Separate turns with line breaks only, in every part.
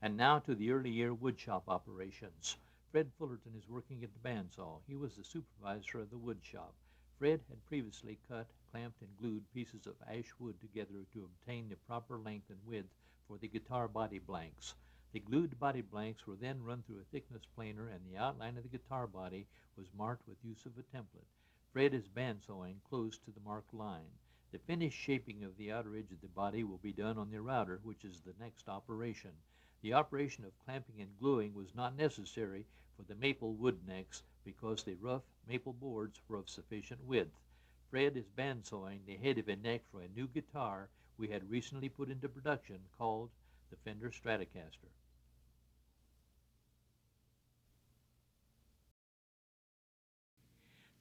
And now to the early year woodshop operations. Fred Fullerton is working at the bandsaw. He was the supervisor of the woodshop. Fred had previously cut, clamped, and glued pieces of ash wood together to obtain the proper length and width for the guitar body blanks. The glued body blanks were then run through a thickness planer, and the outline of the guitar body was marked with use of a template. Fred is bandsawing close to the marked line. The finished shaping of the outer edge of the body will be done on the router, which is the next operation. The operation of clamping and gluing was not necessary for the maple wood necks because the rough maple boards were of sufficient width. Fred is bandsawing the head of a neck for a new guitar we had recently put into production called the Fender Stratocaster.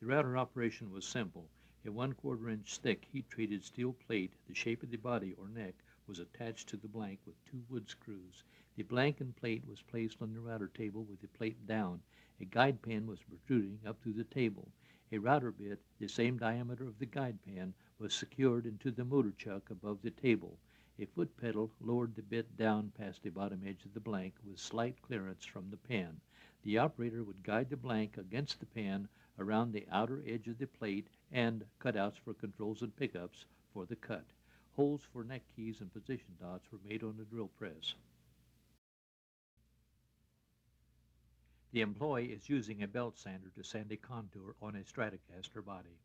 The router operation was simple. A 1/4 inch thick heat-treated steel plate, the shape of the body or neck, was attached to the blank with 2 wood screws. The blank and plate was placed on the router table with the plate down. A guide pan was protruding up through the table. A router bit, the same diameter of the guide pan, was secured into the motor chuck above the table. A foot pedal lowered the bit down past the bottom edge of the blank with slight clearance from the pan. The operator would guide the blank against the pan around the outer edge of the plate and cutouts for controls and pickups for the cut. Holes for neck keys and position dots were made on the drill press. The employee is using a belt sander to sand a contour on a Stratocaster body.